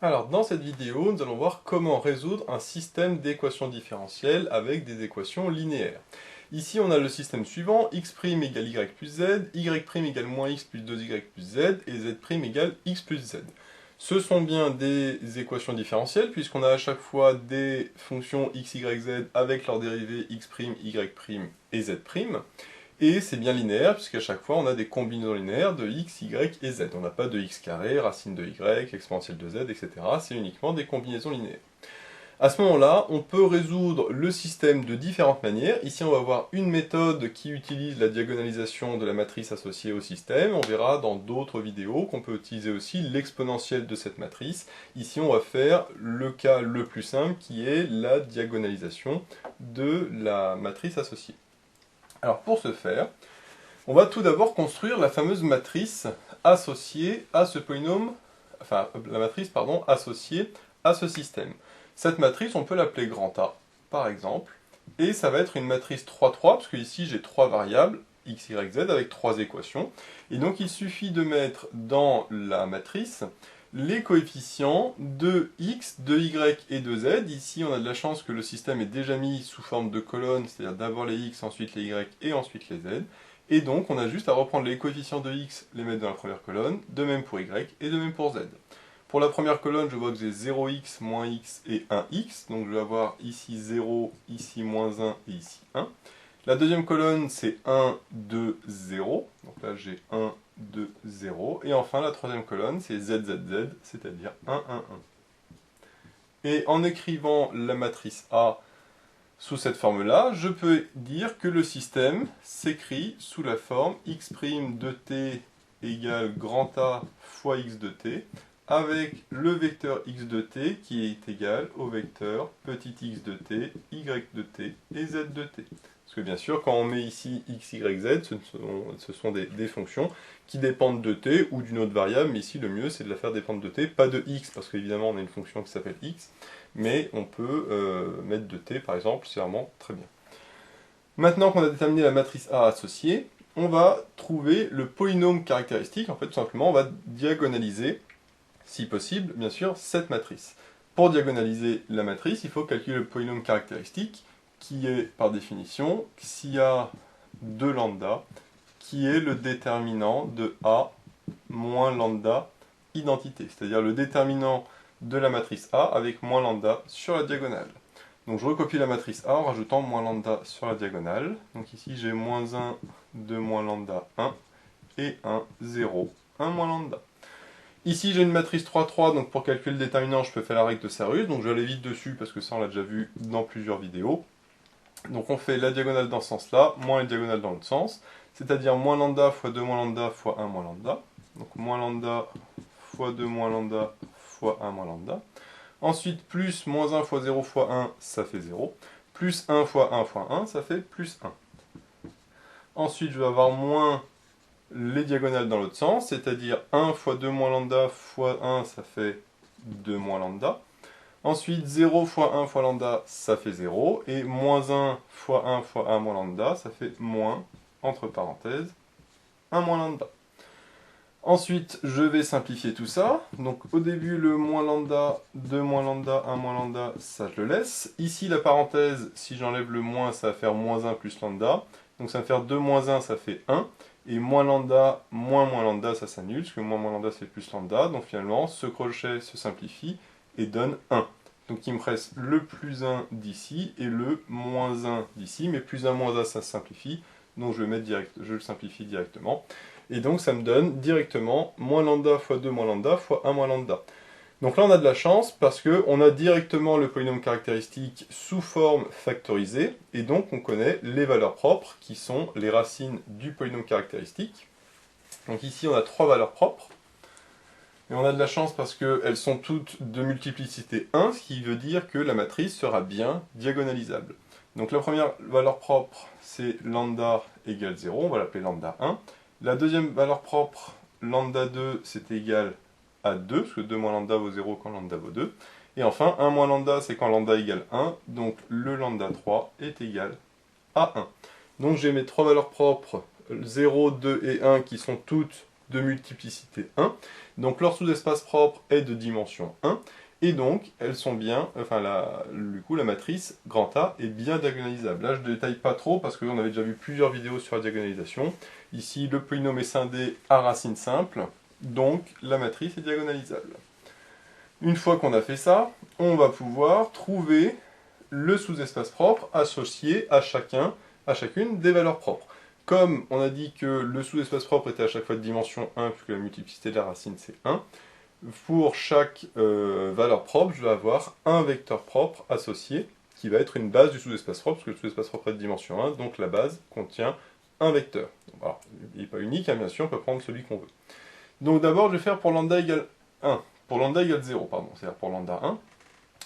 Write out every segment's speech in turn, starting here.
Alors, dans cette vidéo, nous allons voir comment résoudre un système d'équations différentielles avec des équations linéaires. Ici, on a le système suivant, x' égale y plus z, y' égale moins x plus 2y plus z, et z' égale x plus z. Ce sont bien des équations différentielles, puisqu'on a à chaque fois des fonctions x, y, z avec leurs dérivés x', y' et z'. Et c'est bien linéaire, puisqu'à chaque fois on a des combinaisons linéaires de x, y et z. On n'a pas de x carré, racine de y, exponentielle de z, etc. C'est uniquement des combinaisons linéaires. À ce moment-là, on peut résoudre le système de différentes manières. Ici, on va voir une méthode qui utilise la diagonalisation de la matrice associée au système. On verra dans d'autres vidéos qu'on peut utiliser aussi l'exponentielle de cette matrice. Ici, on va faire le cas le plus simple qui est la diagonalisation de la matrice associée. Alors pour ce faire, on va tout d'abord construire la fameuse matrice associée à ce polynôme, enfin la matrice pardon, associée à ce système. Cette matrice, on peut l'appeler grand A, par exemple, et ça va être une matrice 3-3, parce que ici j'ai trois variables, x, y, z, avec trois équations, et donc il suffit de mettre dans la matrice les coefficients de x, de y et de z. Ici, on a de la chance que le système est déjà mis sous forme de colonne, c'est-à-dire d'abord les x, ensuite les y et ensuite les z. Et donc, on a juste à reprendre les coefficients de x, les mettre dans la première colonne, de même pour y et de même pour z. Pour la première colonne, je vois que j'ai 0x, moins x et 1x, donc je vais avoir ici 0, ici moins 1 et ici 1. La deuxième colonne, c'est 1, 2, 0, donc là j'ai 1, 2, 0. Et enfin, la troisième colonne, c'est z, z, z, c'est-à-dire 1, 1, 1. Et en écrivant la matrice A sous cette forme-là, je peux dire que le système s'écrit sous la forme x' de t égale grand A fois x de t, avec le vecteur x de t qui est égal au vecteur petit x de t, y de t et z de t. Parce que bien sûr, quand on met ici x, y, z, ce sont des fonctions qui dépendent de t ou d'une autre variable, mais ici le mieux c'est de la faire dépendre de t, pas de x, parce qu'évidemment on a une fonction qui s'appelle x, mais on peut mettre de t par exemple, c'est vraiment très bien. Maintenant qu'on a déterminé la matrice A associée, on va trouver le polynôme caractéristique, en fait tout simplement on va diagonaliser, si possible, bien sûr, cette matrice. Pour diagonaliser la matrice, il faut calculer le polynôme caractéristique, qui est, par définition, xia de lambda, qui est le déterminant de A moins lambda identité, c'est-à-dire le déterminant de la matrice A avec moins lambda sur la diagonale. Donc je recopie la matrice A en rajoutant moins lambda sur la diagonale. Donc ici j'ai moins 1, 2 moins lambda, 1, et 1, 0, 1 moins lambda. Ici j'ai une matrice 3-3, donc pour calculer le déterminant, je peux faire la règle de Sarrus, donc je vais aller vite dessus parce que ça on l'a déjà vu dans plusieurs vidéos. Donc on fait la diagonale dans ce sens-là, moins la diagonale dans l'autre sens, c'est-à-dire moins lambda fois 2 moins lambda fois 1 moins lambda. Donc moins lambda fois 2 moins lambda fois 1 moins lambda. Ensuite, plus moins 1 fois 0 fois 1, ça fait 0. Plus 1 fois 1 fois 1, ça fait plus 1. Ensuite, je vais avoir moins les diagonales dans l'autre sens, c'est-à-dire 1 fois 2 moins lambda fois 1, ça fait 2 moins lambda. Ensuite, 0 fois 1 fois lambda, ça fait 0. Et moins 1 fois 1 fois 1 moins lambda, ça fait moins, entre parenthèses, 1 moins lambda. Ensuite, je vais simplifier tout ça. Donc au début, le moins lambda, 2 moins lambda, 1 moins lambda, ça je le laisse. Ici, la parenthèse, si j'enlève le moins, ça va faire moins 1 plus lambda. Donc ça va faire 2 moins 1, ça fait 1. Et moins lambda, moins lambda, ça s'annule, parce que moins lambda, c'est plus lambda. Donc finalement, ce crochet se simplifie et donne 1. Donc il me reste le plus 1 d'ici et le moins 1 d'ici. Mais plus 1, moins 1, ça se simplifie. Donc je le simplifie directement. Et donc ça me donne directement moins lambda fois 2 moins lambda fois 1 moins lambda. Donc là on a de la chance parce qu'on a directement le polynôme caractéristique sous forme factorisée, et donc on connaît les valeurs propres qui sont les racines du polynôme caractéristique. Donc ici on a trois valeurs propres, et on a de la chance parce qu'elles sont toutes de multiplicité 1, ce qui veut dire que la matrice sera bien diagonalisable. Donc la première valeur propre c'est lambda égale 0, on va l'appeler lambda 1. La deuxième valeur propre, lambda 2, c'est égal à 2, parce que 2 moins lambda vaut 0 quand lambda vaut 2. Et enfin, 1 moins lambda, c'est quand lambda égale 1, donc le lambda 3 est égal à 1. Donc j'ai mes trois valeurs propres, 0, 2 et 1, qui sont toutes de multiplicité 1. Donc leur sous-espace propre est de dimension 1. Et donc, elles sont bien, du coup, la matrice grand A est bien diagonalisable. Là, je ne détaille pas trop parce qu'on avait déjà vu plusieurs vidéos sur la diagonalisation. Ici, le polynôme est scindé à racine simple, donc la matrice est diagonalisable. Une fois qu'on a fait ça, on va pouvoir trouver le sous-espace propre associé à chacune des valeurs propres. Comme on a dit que le sous-espace propre était à chaque fois de dimension 1, puisque la multiplicité de la racine c'est 1, pour chaque valeur propre, je vais avoir un vecteur propre associé, qui va être une base du sous-espace propre, parce que le sous-espace propre est de dimension 1, donc la base contient un vecteur. Alors, il n'est pas unique, hein, bien sûr, on peut prendre celui qu'on veut. Donc d'abord, je vais faire pour lambda égale 1, pour lambda égale 0, pardon, c'est-à-dire pour lambda 1.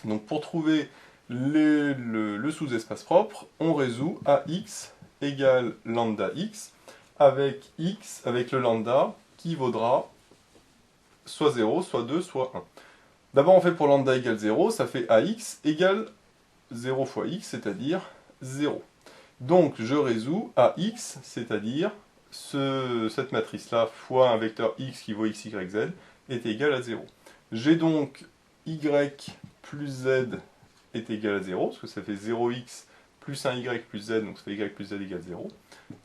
Donc pour trouver le sous-espace propre, on résout AX égale lambda x, avec le lambda, qui vaudra soit 0, soit 2, soit 1. D'abord, on fait pour lambda égale 0, ça fait AX égale 0 fois x, c'est-à-dire 0. Donc, je résous AX, c'est-à-dire cette matrice-là, fois un vecteur x qui vaut x, y, z, est égal à 0. J'ai donc y plus z est égal à 0, parce que ça fait 0x plus 1y plus z, donc ça fait y plus z égale 0.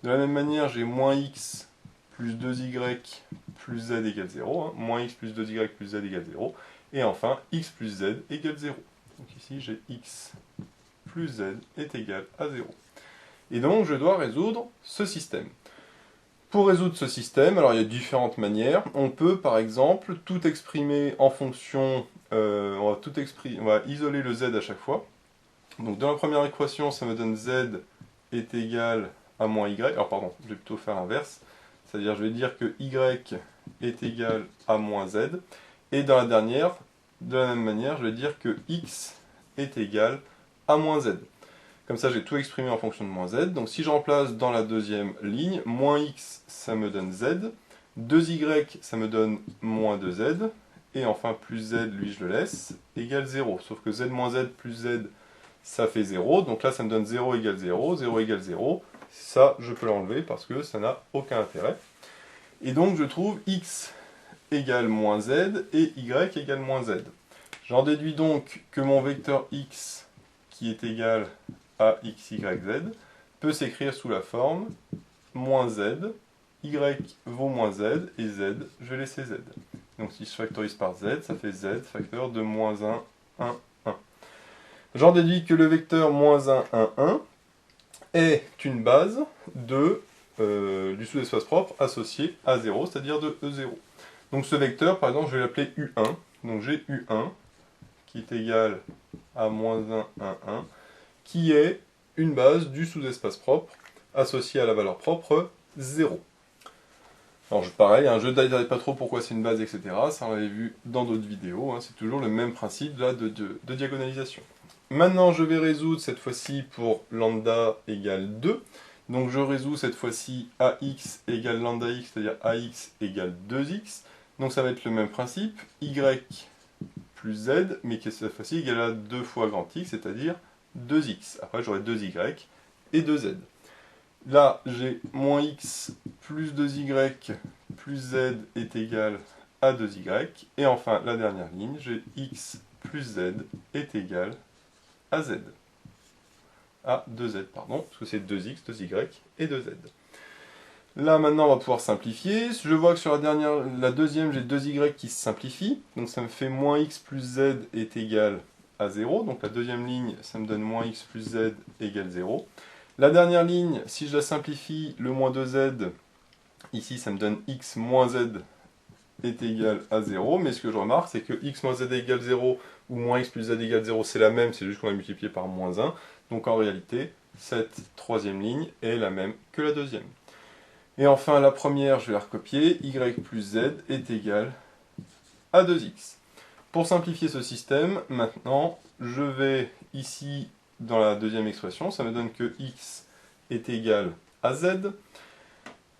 De la même manière, j'ai moins x plus 2y plus z égale 0, hein, moins x plus 2y plus z égale 0, et enfin x plus z égale 0. Donc ici j'ai x plus z est égal à 0. Et donc je dois résoudre ce système. Pour résoudre ce système, alors il y a différentes manières. On peut par exemple tout exprimer en fonction, on va isoler le z à chaque fois. Donc dans la première équation, ça me donne z est égal à moins y. Alors pardon, je vais plutôt faire l'inverse. C'est-à-dire je vais dire que y est égal à moins z. Et dans la dernière, de la même manière, je vais dire que x est égal à moins z. Comme ça, j'ai tout exprimé en fonction de moins z. Donc si je remplace dans la deuxième ligne, moins x, ça me donne z. 2y, ça me donne moins 2z. Et enfin, plus z, lui, je le laisse, égale 0. Sauf que z moins z plus z, ça fait 0. Donc là, ça me donne 0 égale 0, 0 égale 0. Ça, je peux l'enlever parce que ça n'a aucun intérêt. Et donc, je trouve x égale moins z et y égale moins z. J'en déduis donc que mon vecteur x, qui est égal à x, y, z, peut s'écrire sous la forme moins z, y vaut moins z, et z, je vais laisser z. Donc si je factorise par z, ça fait z facteur de moins 1, 1, 1. J'en déduis que le vecteur moins 1, 1, 1 est une base du sous-espace propre associé à 0, c'est-à-dire de E0. Donc ce vecteur, par exemple, je vais l'appeler U1. Donc j'ai U1 qui est égal à moins 1, 1, 1, qui est une base du sous-espace propre associé à la valeur propre 0. Alors pareil, je ne détaille pas trop pourquoi c'est une base, etc. Ça on l'avait vu dans d'autres vidéos, hein. C'est toujours le même principe là, de diagonalisation. Maintenant je vais résoudre cette fois-ci pour lambda égale 2. Donc je résous cette fois-ci AX égale lambda x, c'est-à-dire AX égale 2x. Donc ça va être le même principe, y plus z, mais qui est cette fois-ci égal à 2 fois grand x, c'est-à-dire 2x. Après j'aurai 2y et 2z. Là j'ai moins x plus 2y plus z est égal à 2y. Et enfin la dernière ligne, j'ai x plus z est égal à z. À 2z, pardon, parce que c'est 2x, 2y et 2z. Là, maintenant, on va pouvoir simplifier. Je vois que sur la deuxième, j'ai 2y qui se simplifie. Donc, ça me fait moins x plus z est égal à 0. Donc, la deuxième ligne, ça me donne moins x plus z égale 0. La dernière ligne, si je la simplifie, le moins 2z, ici, ça me donne x moins z est égal à 0. Mais ce que je remarque, c'est que x moins z égale 0 ou moins x plus z égale 0, c'est la même. C'est juste qu'on va multiplier par moins 1. Donc, en réalité, cette troisième ligne est la même que la deuxième. Et enfin, la première, je vais la recopier, y plus z est égal à 2x. Pour simplifier ce système, maintenant, je vais ici, dans la deuxième expression, ça me donne que x est égal à z,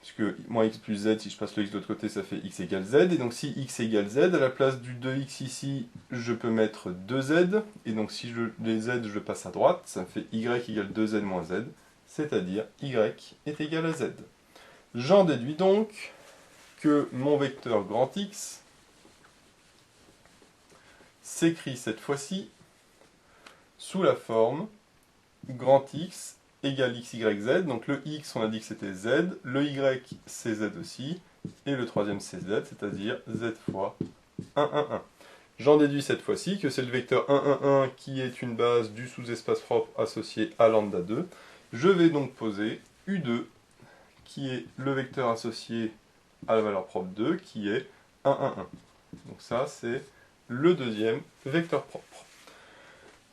puisque moins x plus z, si je passe le x de l'autre côté, ça fait x égale z, et donc si x égale z, à la place du 2x ici, je peux mettre 2z, et donc si les z, je passe à droite, ça me fait y égale 2z moins z, c'est-à-dire y est égal à z. J'en déduis donc que mon vecteur grand X s'écrit cette fois-ci sous la forme grand X égale x, y, z. Donc le x, on a dit que c'était z, le y, c'est z aussi, et le troisième, c'est z, c'est-à-dire z fois 1, 1, 1. J'en déduis cette fois-ci que c'est le vecteur 1, 1, 1 qui est une base du sous-espace propre associé à lambda 2. Je vais donc poser U2, qui est le vecteur associé à la valeur propre 2, qui est 1, 1, 1. Donc ça, c'est le deuxième vecteur propre.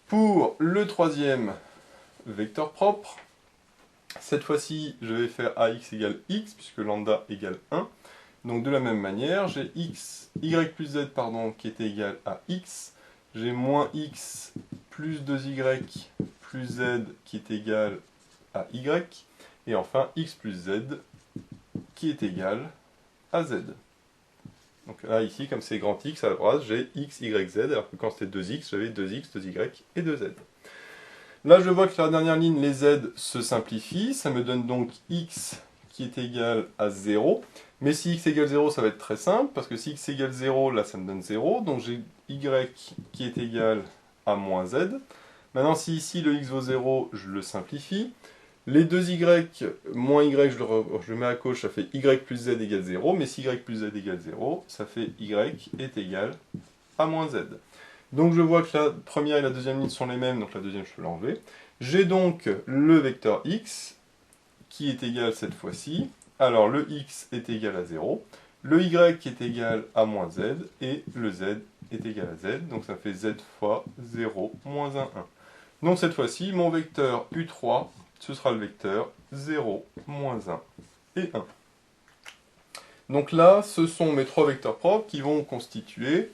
Pour le troisième vecteur propre, cette fois-ci, je vais faire AX égale X, puisque lambda égale 1. Donc de la même manière, j'ai x, y plus z, pardon, qui est égal à x. J'ai moins x plus 2y plus z qui est égal à y. Et enfin, x plus z qui est égal à z. Donc là, ici, comme c'est grand X à droite, j'ai x, y, z, alors que quand c'était 2x, j'avais 2x, 2y et 2z. Là, je vois que la dernière ligne, les z se simplifient. Ça me donne donc x qui est égal à 0. Mais si x égale 0, ça va être très simple, parce que si x égale 0, là, ça me donne 0. Donc j'ai y qui est égal à moins z. Maintenant, si ici, le x vaut 0, je le simplifie. Les deux y, moins y, je le mets à gauche, ça fait y plus z égale 0. Mais si y plus z égale 0, ça fait y est égal à moins z. Donc je vois que la première et la deuxième ligne sont les mêmes, donc la deuxième, je peux l'enlever. J'ai donc le vecteur x, qui est égal cette fois-ci. Alors le x est égal à 0, le y est égal à moins z, et le z est égal à z, donc ça fait z fois 0 moins 1, 1. Donc cette fois-ci, mon vecteur U3, ce sera le vecteur 0, moins 1 et 1. Donc là, ce sont mes trois vecteurs propres qui vont constituer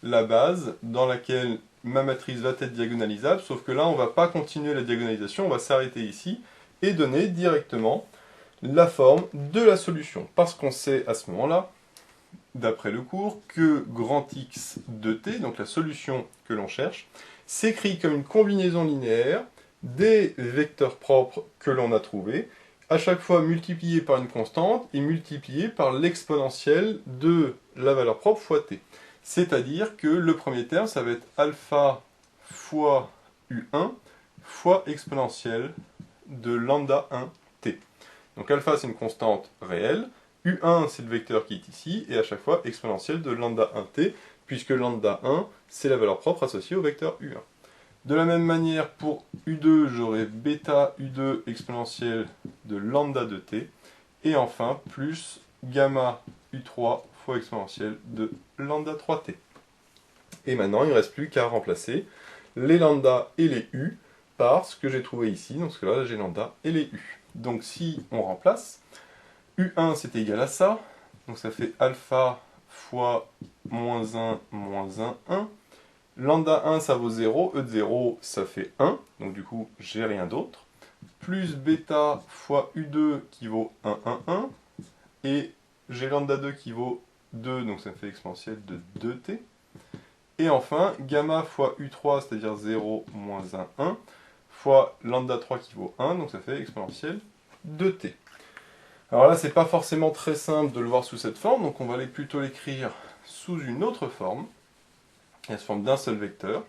la base dans laquelle ma matrice va être diagonalisable, sauf que là, on ne va pas continuer la diagonalisation, on va s'arrêter ici et donner directement la forme de la solution. Parce qu'on sait à ce moment-là, d'après le cours, que grand X de t, donc la solution que l'on cherche, s'écrit comme une combinaison linéaire des vecteurs propres que l'on a trouvés, à chaque fois multiplié par une constante et multiplié par l'exponentielle de la valeur propre fois t. C'est-à-dire que le premier terme, ça va être alpha fois U1 fois exponentielle de lambda 1 t. Donc alpha, c'est une constante réelle, U1, c'est le vecteur qui est ici, et à chaque fois exponentielle de lambda 1t, puisque lambda 1, c'est la valeur propre associée au vecteur U1. De la même manière, pour U2, j'aurai bêta U2 exponentielle de lambda de t, et enfin, plus gamma U3 fois exponentielle de lambda 3t. Et maintenant, il ne reste plus qu'à remplacer les lambda et les U par ce que j'ai trouvé ici, donc là, j'ai lambda et les U. Donc si on remplace, U1 c'est égal à ça, donc ça fait alpha fois moins 1, moins 1, 1. Lambda 1 ça vaut 0, E de 0 ça fait 1, donc du coup j'ai rien d'autre. Plus bêta fois U2 qui vaut 1, 1, 1. Et j'ai lambda 2 qui vaut 2, donc ça fait exponentielle de 2t. Et enfin, gamma fois U3, c'est-à-dire 0 moins 1, 1, fois lambda 3 qui vaut 1, donc ça fait exponentielle de t. Alors là, c'est pas forcément très simple de le voir sous cette forme, donc on va aller plutôt l'écrire sous une autre forme. Elle se forme d'un seul vecteur.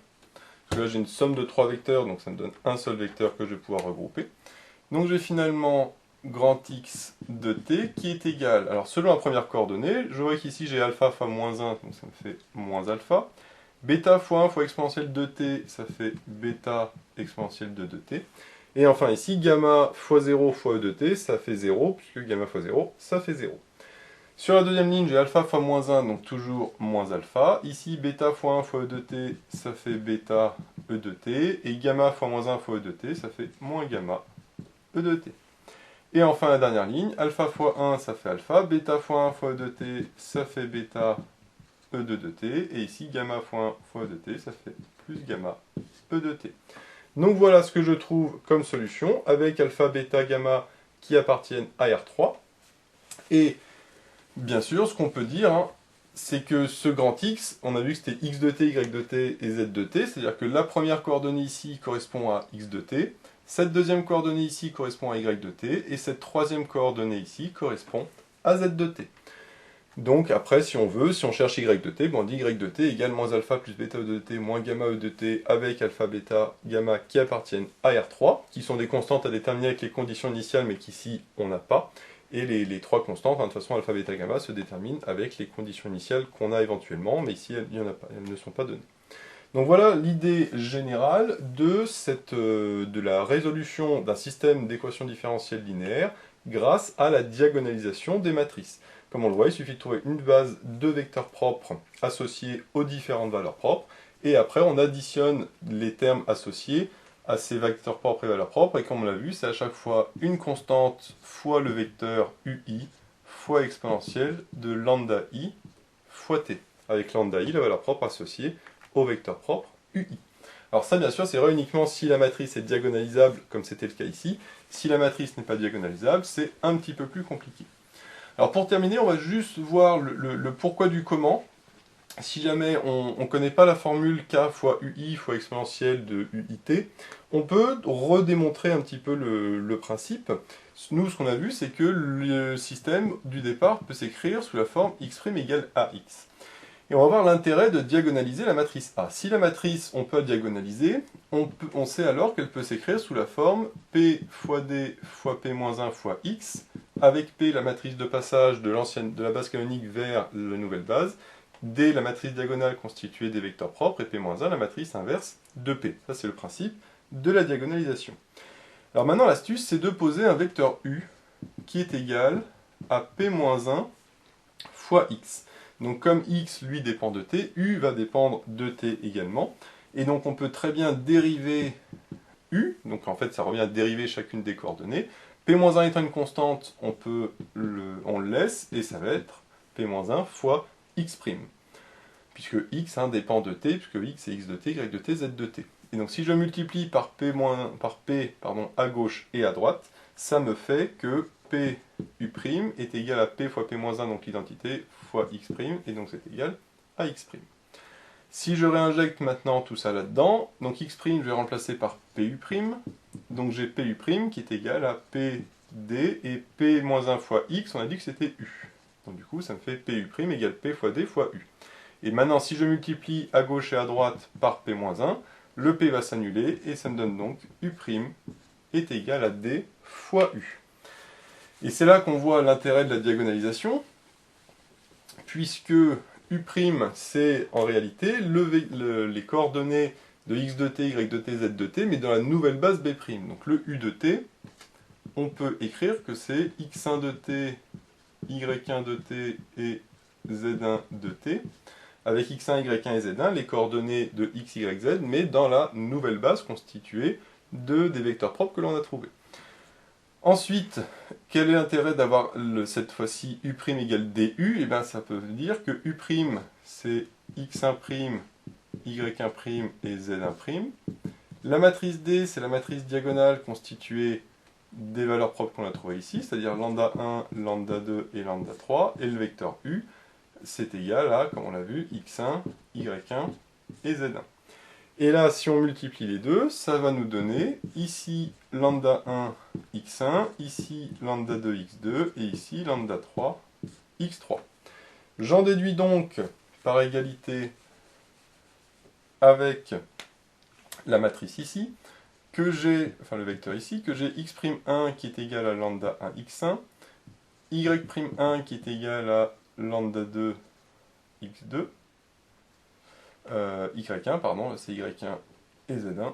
Parce que là, j'ai une somme de 3 vecteurs, donc ça me donne un seul vecteur que je vais pouvoir regrouper. Donc j'ai finalement grand X de t qui est égal, alors selon la première coordonnée, je vois qu'ici j'ai alpha fois moins 1, donc ça me fait moins alpha. Bêta fois 1 fois exponentielle de t, ça fait bêta exponentielle de 2t. Et enfin ici, gamma fois 0 fois e de t, ça fait 0, puisque gamma fois 0, ça fait 0. Sur la deuxième ligne, j'ai alpha fois moins 1, donc toujours moins alpha. Ici, bêta fois 1 fois e de t, ça fait bêta e de t. Et gamma fois moins 1 fois e de t, ça fait moins gamma e de t. Et enfin, la dernière ligne, alpha fois 1, ça fait alpha. Bêta fois 1 fois e de t, ça fait bêta e de 2t. Et ici, gamma fois 1 fois e de t, ça fait plus gamma e de t. Donc voilà ce que je trouve comme solution, avec alpha, bêta, gamma qui appartiennent à R3. Et bien sûr, ce qu'on peut dire, c'est que ce grand X, on a vu que c'était x de t, y de t et z de t, c'est-à-dire que la première coordonnée ici correspond à x de t, cette deuxième coordonnée ici correspond à y de t, et cette troisième coordonnée ici correspond à z de t. Donc après, si on veut, si on cherche y de t, bon, on dit y de t égale moins alpha plus bêta e de t moins gamma e de t avec alpha, bêta, gamma qui appartiennent à R3, qui sont des constantes à déterminer avec les conditions initiales, mais qu'ici on n'a pas. Et les trois constantes, de toute façon, alpha, bêta, gamma, se déterminent avec les conditions initiales qu'on a éventuellement, mais ici, il y en a pas, elles ne sont pas données. Donc voilà l'idée générale de la résolution d'un système d'équations différentielles linéaires grâce à la diagonalisation des matrices. Comme on le voit, il suffit de trouver une base de vecteurs propres associés aux différentes valeurs propres, et après on additionne les termes associés à ces vecteurs propres et valeurs propres, et comme on l'a vu, c'est à chaque fois une constante fois le vecteur UI fois exponentielle de lambda I fois t, avec lambda I, la valeur propre associée au vecteur propre UI. Alors ça, bien sûr, c'est vrai uniquement si la matrice est diagonalisable, comme c'était le cas ici. Si la matrice n'est pas diagonalisable, c'est un petit peu plus compliqué. Alors pour terminer, on va juste voir le pourquoi du comment. Si jamais on ne connaît pas la formule k fois ui fois exponentielle de uit, on peut redémontrer un petit peu le principe. Nous, ce qu'on a vu, c'est que le système du départ peut s'écrire sous la forme x' égale ax. Et on va voir l'intérêt de diagonaliser la matrice A. Si la matrice, on peut la diagonaliser, on sait alors qu'elle peut s'écrire sous la forme P fois D fois P-1 fois X, avec P, la matrice de passage de la base canonique vers la nouvelle base, D, la matrice diagonale constituée des vecteurs propres, et P-1, la matrice inverse de P. Ça, c'est le principe de la diagonalisation. Alors maintenant, l'astuce, c'est de poser un vecteur U qui est égal à P-1 fois X. Donc comme x, lui, dépend de t, u va dépendre de t également. Et donc on peut très bien dériver u, donc en fait ça revient à dériver chacune des coordonnées. P-1 étant une constante, on le laisse, et ça va être P-1 fois x'. Puisque x dépend de t, puisque x c'est x de t, y de t, z de t. Et donc si je multiplie par P, à gauche et à droite, ça me fait que P u' est égal à P fois P-1, donc l'identité, fois x', et donc c'est égal à x'. Si je réinjecte maintenant tout ça là-dedans, donc x', je vais remplacer par Pu', donc j'ai Pu' qui est égal à Pd, et P-1 fois x, on a dit que c'était u. Donc du coup, ça me fait Pu' égale P fois D fois u. Et maintenant, si je multiplie à gauche et à droite par P-1, le P va s'annuler, et ça me donne donc U' est égal à D fois U. Et c'est là qu'on voit l'intérêt de la diagonalisation, puisque U', c'est en réalité les coordonnées de x de t, y de t, z de t, mais dans la nouvelle base B'. Donc le U de t, on peut écrire que c'est x1 de t, y1 de t et z1 de t, avec x1, y1 et z1, les coordonnées de x, y, z, mais dans la nouvelle base constituée des vecteurs propres que l'on a trouvés. Ensuite, quel est l'intérêt d'avoir cette fois-ci U' égale DU? Eh bien, ça peut dire que U', c'est x1', y1' et z1'. La matrice D, c'est la matrice diagonale constituée des valeurs propres qu'on a trouvées ici, c'est-à-dire lambda 1, lambda 2 et lambda 3, et le vecteur U, c'est égal à, comme on l'a vu, x1, y1 et z1. Et là, si on multiplie les deux, ça va nous donner ici lambda 1, x1, ici lambda 2, x2, et ici lambda 3, x3. J'en déduis donc, par égalité avec la matrice ici, que j'ai, enfin le vecteur ici, que j'ai x'1 qui est égal à lambda 1, x1, y'1 qui est égal à lambda 2, x2, y1, pardon, c'est y1 et z1.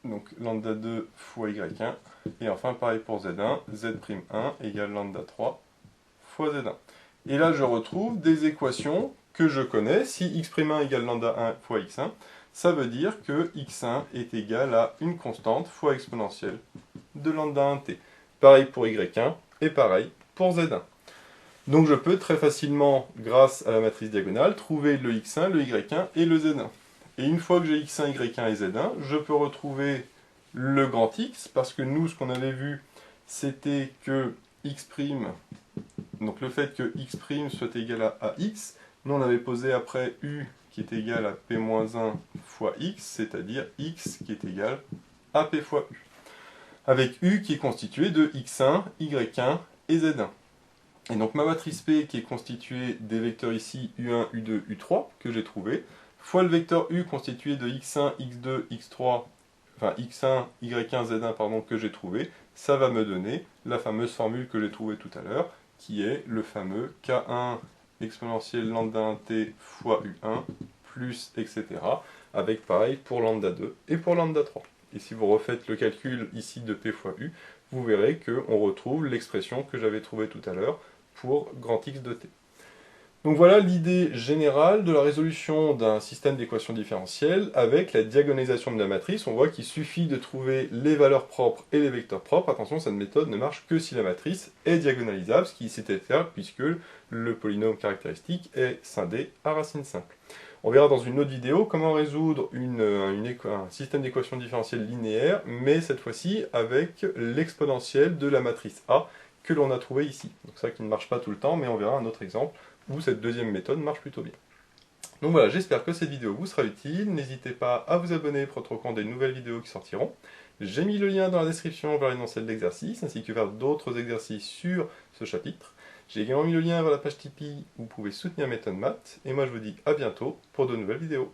Donc lambda 2 fois y1. Et enfin, pareil pour z1, z'1 égale lambda 3 fois z1. Et là, je retrouve des équations que je connais. Si x'1 égale lambda 1 fois x1, ça veut dire que x1 est égal à une constante fois exponentielle de lambda 1t. Pareil pour y1 et pareil pour z1. Donc je peux très facilement, grâce à la matrice diagonale, trouver le x1, le y1 et le z1. Et une fois que j'ai x1, y1 et z1, je peux retrouver le grand X, parce que nous, ce qu'on avait vu, c'était que x', donc le fait que x' soit égal à ax, nous on avait posé après u qui est égal à p-1 fois x, c'est-à-dire x qui est égal à p fois u. Avec u qui est constitué de x1, y1 et z1. Et donc ma matrice P qui est constituée des vecteurs ici U1, U2, U3 que j'ai trouvé, fois le vecteur U constitué de X1, X2, X3, enfin X1, Y1, Z1 pardon, que j'ai trouvé, ça va me donner la fameuse formule que j'ai trouvée tout à l'heure, qui est le fameux K1 exponentielle lambda 1t fois U1 plus etc. avec pareil pour lambda 2 et pour lambda 3. Et si vous refaites le calcul ici de P fois U, vous verrez qu'on retrouve l'expression que j'avais trouvée tout à l'heure pour grand X de t. Donc voilà l'idée générale de la résolution d'un système d'équations différentielles avec la diagonalisation de la matrice. On voit qu'il suffit de trouver les valeurs propres et les vecteurs propres. Attention, cette méthode ne marche que si la matrice est diagonalisable, ce qui ici est le cas puisque le polynôme caractéristique est scindé à racine simple. On verra dans une autre vidéo comment résoudre un système d'équations différentielles linéaires, mais cette fois-ci avec l'exponentielle de la matrice A que l'on a trouvé ici. Donc ça qui ne marche pas tout le temps, mais on verra un autre exemple où cette deuxième méthode marche plutôt bien. Donc voilà, j'espère que cette vidéo vous sera utile. N'hésitez pas à vous abonner pour être au courant des nouvelles vidéos qui sortiront. J'ai mis le lien dans la description vers l'énoncé de l'exercice, ainsi que vers d'autres exercices sur ce chapitre. J'ai également mis le lien vers la page Tipeee où vous pouvez soutenir Méthode Maths. Et moi je vous dis à bientôt pour de nouvelles vidéos.